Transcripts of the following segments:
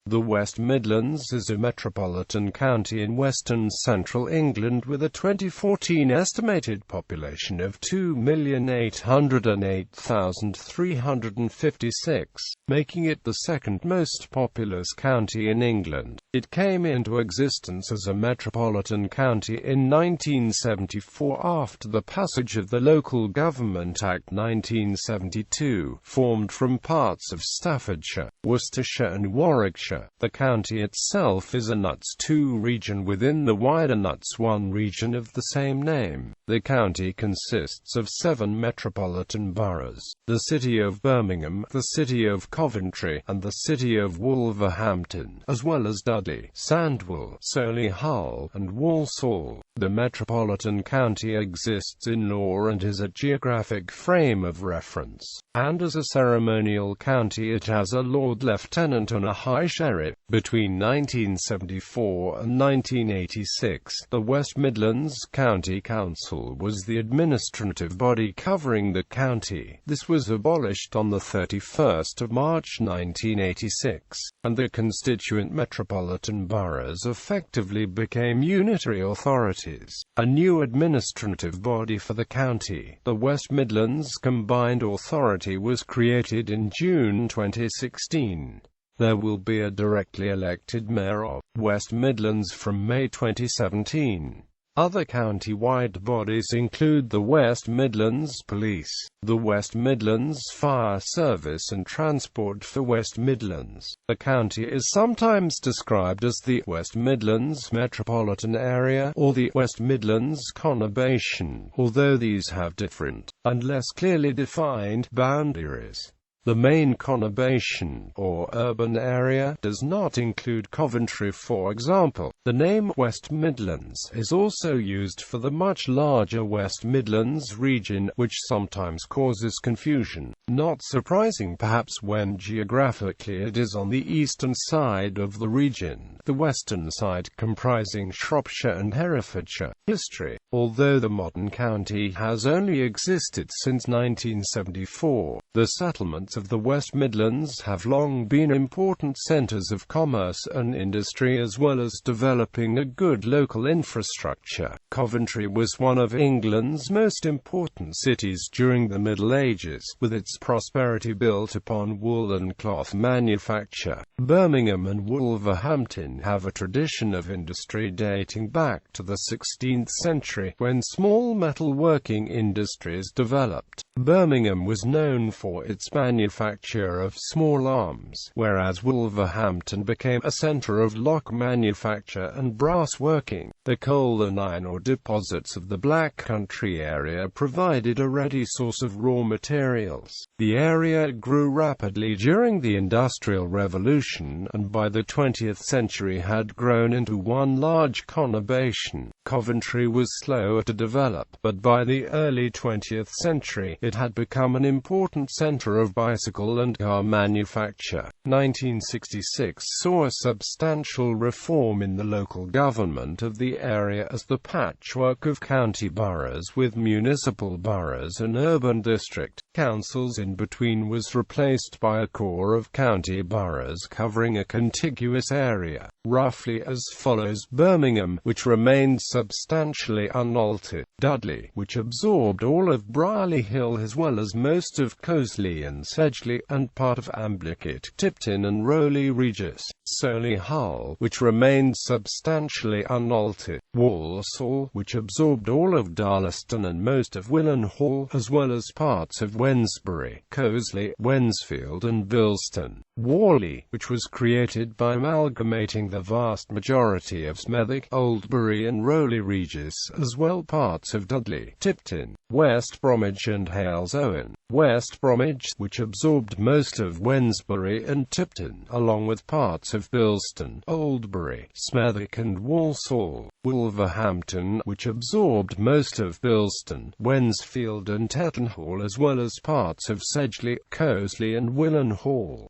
The West Midlands is a metropolitan county in western central England with a 2014 estimated population of 2,808,356, making it the second most populous county in England. It came into existence as a metropolitan county in 1974 after the passage of the Local Government Act 1972, formed from parts of Staffordshire, Worcestershire and Warwickshire. The county itself is a Nuts 2 region within the wider Nuts 1 region of the same name. The county consists of 7 metropolitan boroughs: the City of Birmingham, the City of Coventry, and the City of Wolverhampton, as well as Dudley, Sandwell, Solihull, and Walsall. The metropolitan county exists in law and is a geographic frame of reference, and as a ceremonial county it has a Lord Lieutenant and a High Sheriff. Between 1974 and 1986, the West Midlands County Council was the administrative body covering the county. This was abolished on the 31st of March 1986, and the constituent metropolitan boroughs effectively became unitary authorities. A new administrative body for the county, the West Midlands Combined Authority, was created in June 2016. There will be a directly elected mayor of West Midlands from May 2017. Other county-wide bodies include the West Midlands Police, the West Midlands Fire Service and Transport for West Midlands. The county is sometimes described as the West Midlands Metropolitan Area or the West Midlands Conurbation, although these have different, and less clearly defined, boundaries. The main conurbation, or urban area, does not include Coventry, for example. The name West Midlands is also used for the much larger West Midlands region, which sometimes causes confusion. Not surprising perhaps when geographically it is on the eastern side of the region, the western side comprising Shropshire and Herefordshire. History. Although the modern county has only existed since 1974, the settlements of the West Midlands have long been important centres of commerce and industry, as well as developing a good local infrastructure. Coventry was one of England's most important cities during the Middle Ages, with its prosperity built upon wool and cloth manufacture. Birmingham and Wolverhampton have a tradition of industry dating back to the 16th century, when small metalworking industries developed. Birmingham was known for its manufacture of small arms, whereas Wolverhampton became a centre of lock manufacture and brass working. The coal and iron ore deposits of the Black Country area provided a ready source of raw materials. The area grew rapidly during the Industrial Revolution, and by the 20th century had grown into one large conurbation. Coventry was slower to develop, but by the early 20th century, it had become an important centre of bicycle and car manufacture. 1966 saw a substantial reform in the local government of the area, as the patchwork of county boroughs with municipal boroughs and urban district councils in between was replaced by a core of county boroughs covering a contiguous area, roughly as follows: Birmingham, which remained substantially unaltered; Dudley, which absorbed all of Brierley Hill as well as most of Cosley and Sedgley, and part of England.It, Tipton and Rowley Regis; Solihull, which remained substantially unaltered; Walsall, which absorbed all of Darlaston and most of Willenhall, as well as parts of Wednesbury, Cosley, Wednesfield and Bilston; Warley, which was created by amalgamating the vast majority of Smethwick, Oldbury and Rowley Regis, as well parts of Dudley, Tipton, West Bromwich and Halesowen; West Bromwich, which absorbed most of Wednesbury and Tipton, along with parts of Bilston, Oldbury, Smethwick and Walsall; Wolverhampton, which absorbed most of Bilston, Wednesfield and Tettenhall, as well as parts of Sedgley, Cosley and Willenhall.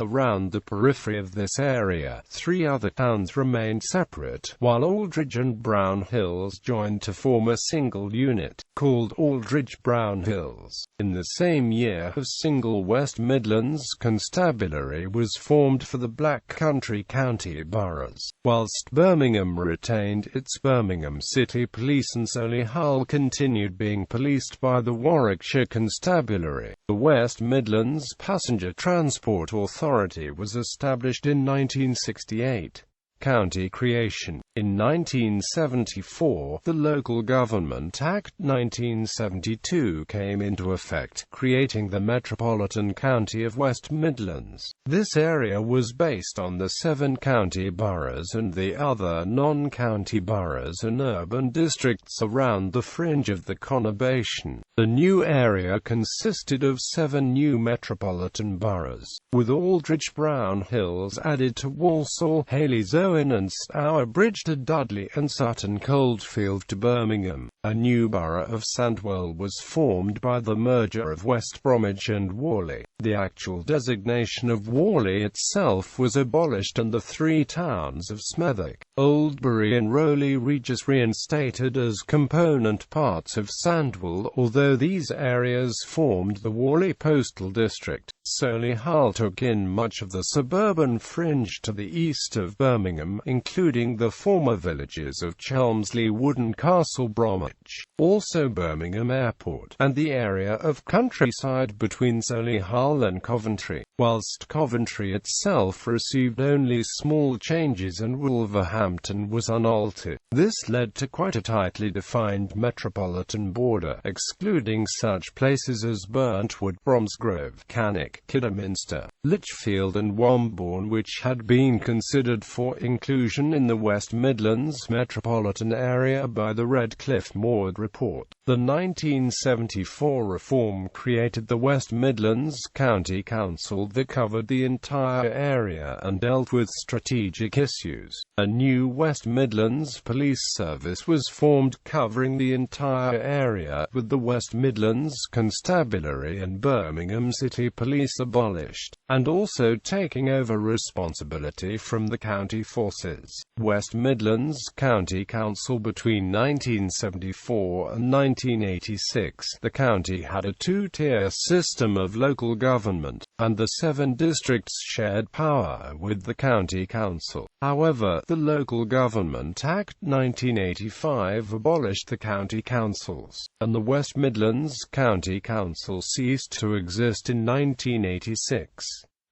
Around the periphery of this area, 3 other towns remained separate, while Aldridge and Brown Hills joined to form a single unit, called Aldridge-Brown Hills. In the same year, a single West Midlands constabulary was formed for the Black Country county boroughs, whilst Birmingham retained its Birmingham City Police and Solihull continued being policed by the Warwickshire Constabulary. The West Midlands Passenger Transport Authority was established in 1968. County creation. In 1974, the Local Government Act 1972 came into effect, creating the Metropolitan County of West Midlands. This area was based on the 7 county boroughs and the other non-county boroughs and urban districts around the fringe of the conurbation. The new area consisted of 7 new metropolitan boroughs, with Aldridge-Brown Hills added to Walsall, Hayley's and Stourbridge to Dudley and Sutton Coldfield to Birmingham. A new borough of Sandwell was formed by the merger of West Bromwich and Worley. The actual designation of Worley itself was abolished and the 3 towns of Smethwick, Oldbury and Rowley Regis reinstated as component parts of Sandwell, although these areas formed the Worley postal district. Solihull took in much of the suburban fringe to the east of Birmingham, including the former villages of Chelmsley Wood and Castle Bromwich, also Birmingham Airport, and the area of countryside between Solihull and Coventry, whilst Coventry itself received only small changes and Wolverhampton was unaltered. This led to quite a tightly defined metropolitan border, excluding such places as Burntwood, Bromsgrove, Cannock, Kidderminster, Lichfield and Wombourne, which had been considered for inclusion in the West Midlands metropolitan area by the Redcliffe Maud Report. The 1974 reform created the West Midlands County Council that covered the entire area and dealt with strategic issues. A new West Midlands Police Service was formed covering the entire area, with the West Midlands Constabulary and Birmingham City Police abolished, and also taking over responsibility from the county forces. West Midlands County Council. Between 1974 and 1986, the county had a 2-tier system of local government, and the 7 districts shared power with the county council. However, the Local Government Act 1985 abolished the county councils, and the West Midlands County Council ceased to exist in 1986.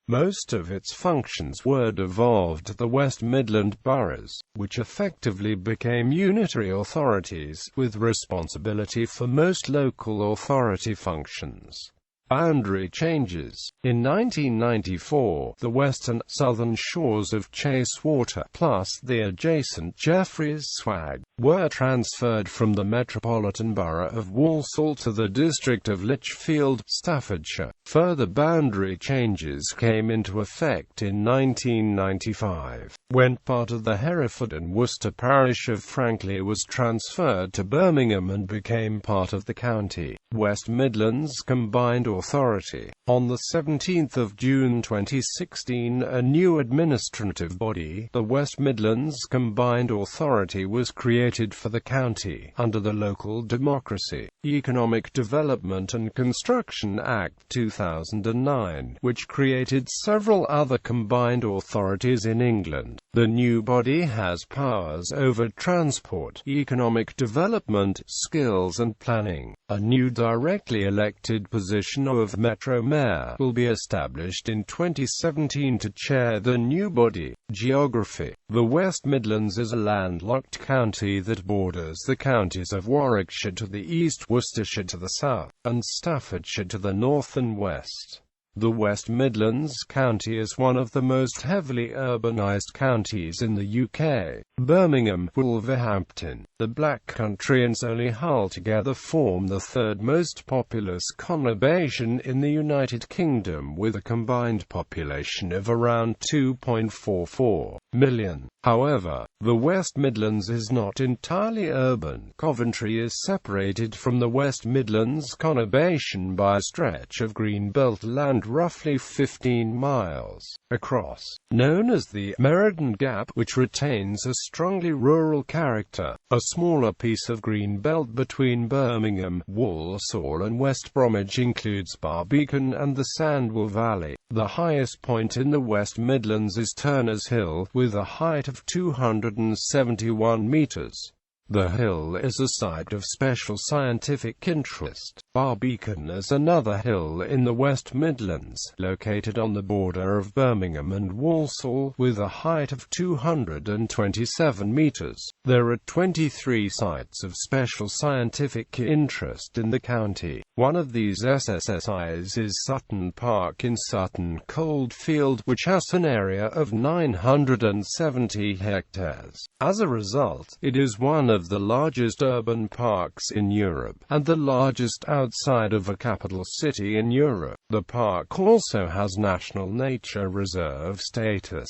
Most of its functions were devolved to the West Midland boroughs, which effectively became unitary authorities, with responsibility for most local authority functions. Boundary changes. In 1994, the western, southern shores of Chase Water, plus the adjacent Jeffreys Swag, were transferred from the metropolitan borough of Walsall to the district of Lichfield, Staffordshire. Further boundary changes came into effect in 1995, when part of the Hereford and Worcester parish of Franklin was transferred to Birmingham and became part of the county. West Midlands Combined Authority. On the 17th of June 2016, a new administrative body, the West Midlands Combined Authority, was created for the county, under the Local Democracy, Economic Development and Construction Act 2009, which created several other combined authorities in England. The new body has powers over transport, economic development, skills and planning. A new directly elected position of Metro Mayor will be established in 2017 to chair the new body. Geography. The West Midlands is a landlocked county that borders the counties of Warwickshire to the east, Worcestershire to the south, and Staffordshire to the north and west. The West Midlands County is one of the most heavily urbanised counties in the UK. Birmingham, Wolverhampton, The Black Country and Solihull together form the third most populous conurbation in the United Kingdom, with a combined population of around 2.44 million. However, the West Midlands is not entirely urban. Coventry is separated from the West Midlands conurbation by a stretch of greenbelt land roughly 15 miles across, known as the Meriden Gap, which retains a strongly rural character. A smaller piece of greenbelt between Birmingham, Walsall and West Bromwich includes Barbican and the Sandwell Valley. The highest point in the West Midlands is Turner's Hill, with a height of 271 metres. The hill is a site of special scientific interest. Barbican is another hill in the West Midlands, located on the border of Birmingham and Walsall, with a height of 227 metres. There are 23 sites of special scientific interest in the county. One of these SSSIs is Sutton Park in Sutton Coldfield, which has an area of 970 hectares. As a result, it is one of the largest urban parks in Europe, and the largest outside of a capital city in Europe. The park also has National Nature Reserve status.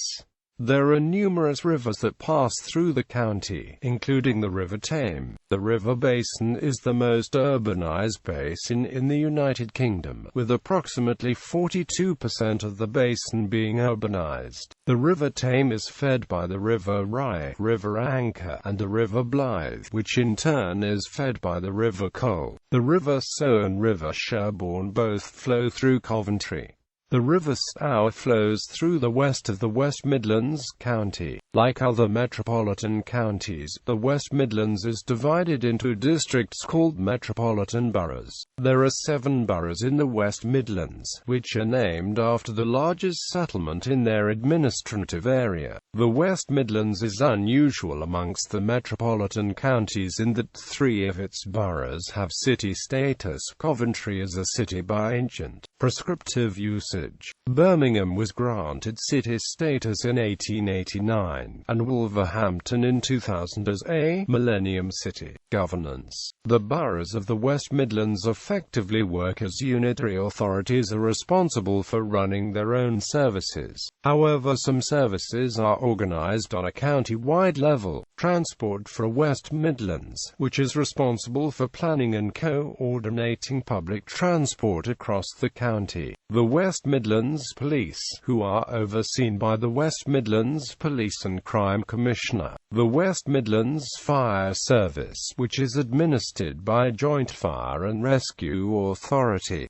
There are numerous rivers that pass through the county, including the River Tame. The river basin is the most urbanized basin in the United Kingdom, with approximately 42% of the basin being urbanized. The River Tame is fed by the River Rye, River Anker, and the River Blythe, which in turn is fed by the River Cole. The River Sow and River Sherborne both flow through Coventry. The River Stour flows through the west of the West Midlands county. Like other metropolitan counties, the West Midlands is divided into districts called metropolitan boroughs. There are 7 boroughs in the West Midlands, which are named after the largest settlement in their administrative area. The West Midlands is unusual amongst the metropolitan counties in that 3 of its boroughs have city status. Coventry is a city by ancient, prescriptive usage. Birmingham was granted city status in 1889, and Wolverhampton in 2000 as a Millennium City. Governance. The boroughs of the West Midlands effectively work as unitary authorities are responsible for running their own services. However, some services are organised on a county-wide level. Transport for West Midlands, which is responsible for planning and coordinating public transport across the county. The West Midlands Police, who are overseen by the West Midlands Police and Crime Commissioner. The West Midlands Fire Service, which is administered by Joint Fire and Rescue Authority.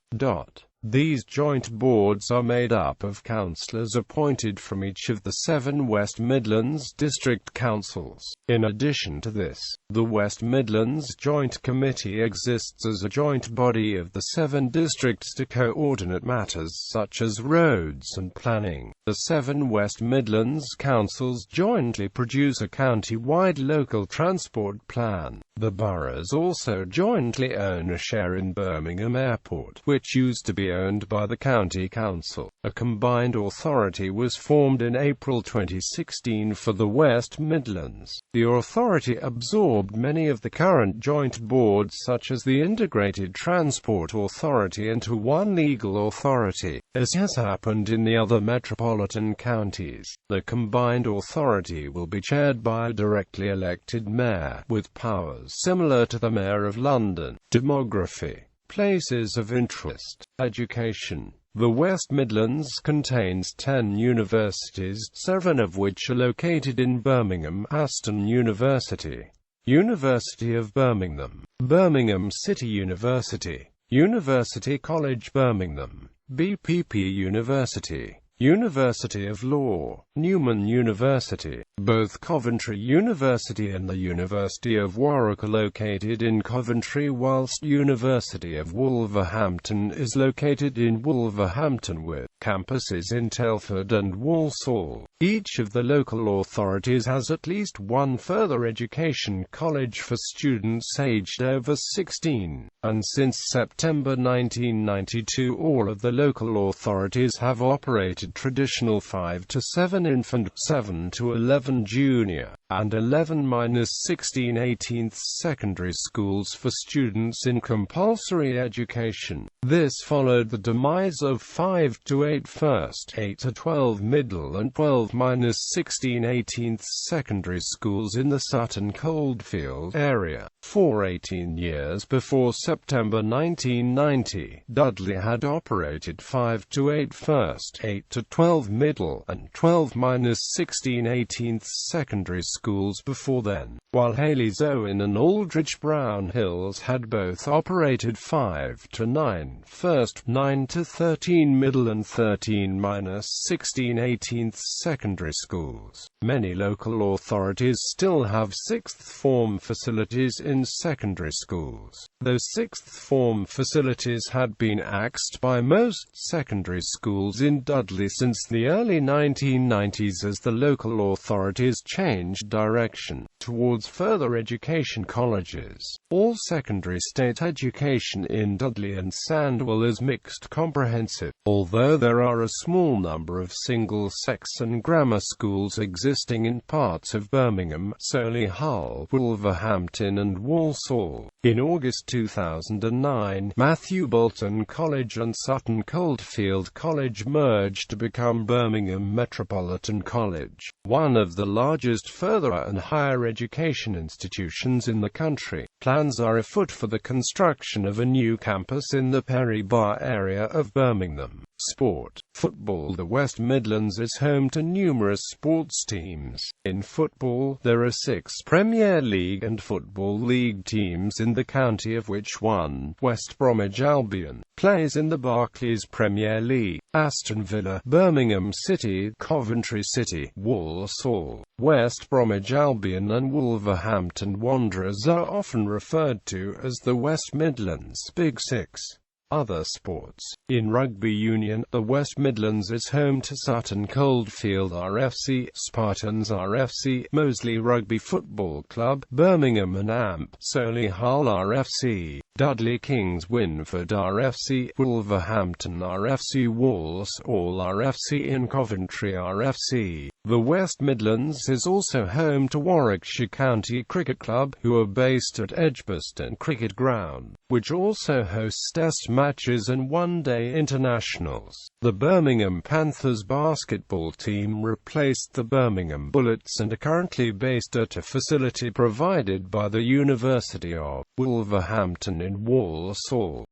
These joint boards are made up of councillors appointed from each of the 7 West Midlands district councils. In addition to this, the West Midlands Joint Committee exists as a joint body of the 7 districts to coordinate matters such as roads and planning. The 7 West Midlands councils jointly produce a county-wide local transport plan. The boroughs also jointly own a share in Birmingham Airport, which used to be owned by the County Council. A combined authority was formed in April 2016 for the West Midlands. The authority absorbed many of the current joint boards such as the Integrated Transport Authority into one legal authority, as has happened in the other metropolitan counties. The combined authority will be chaired by a directly elected mayor, with powers similar to the Mayor of London. Demography. Places of interest. Education. The West Midlands contains 10 universities, 7 of which are located in Birmingham. Aston University, University of Birmingham, Birmingham City University, University College Birmingham, BPP University, University of Law, Newman University. Both Coventry University and the University of Warwick are located in Coventry, whilst University of Wolverhampton is located in Wolverhampton with campuses in Telford and Walsall. Each of the local authorities has at least one further education college for students aged over 16, and since September 1992 all of the local authorities have operated traditional 5 to 7 infant, 7 to 11 junior, and 11–16/18 secondary schools for students in compulsory education. This followed the demise of 5–8 first, 8–12 middle and 12–16/18 secondary schools in the Sutton Coldfield area. For 18 years before September 1990, Dudley had operated 5–8 first, 8–12 middle and 12–16/18 secondary schools before then, while Hayley's-Owen and Aldridge Brown Hills had both operated 5–9 first, 9–13 middle and 13–16/18 secondary schools. Many local authorities still have sixth form facilities in secondary schools. Those sixth form facilities had been axed by most secondary schools in Dudley since the early 1990s as the local authorities changed direction towards further education colleges. All secondary state education in Dudley and Sandwell is mixed comprehensive, although there are a small number of single-sex and grammar schools existing in parts of Birmingham, Solihull, Wolverhampton and Walsall. In August 2009, Matthew Bolton College and Sutton Coldfield College merged to become Birmingham Metropolitan College, one of the largest further and higher education institutions in the country. Plans are afoot for the construction of a new campus in the Perry Bar area of Birmingham. Sport. Football. The West Midlands is home to numerous sports teams. In football, there are 6 Premier League and Football League teams in the county, of which one, West Bromwich Albion, plays in the Barclays Premier League. Aston Villa, Birmingham City, Coventry City, Walsall, West Bromwich Albion and Wolverhampton Wanderers are often referred to as the West Midlands Big Six. Other sports. In rugby union, the West Midlands is home to Sutton Coldfield RFC, Spartans RFC, Moseley Rugby Football Club, Birmingham and Amp, Solihull RFC, Dudley Kings Winford RFC, Wolverhampton RFC, Walsall RFC and Coventry RFC. The West Midlands is also home to Warwickshire County Cricket Club, who are based at Edgbaston Cricket Ground, which also hosts test matches and one-day internationals. The Birmingham Panthers basketball team replaced the Birmingham Bullets and are currently based at a facility provided by the University of Wolverhampton in Walsall.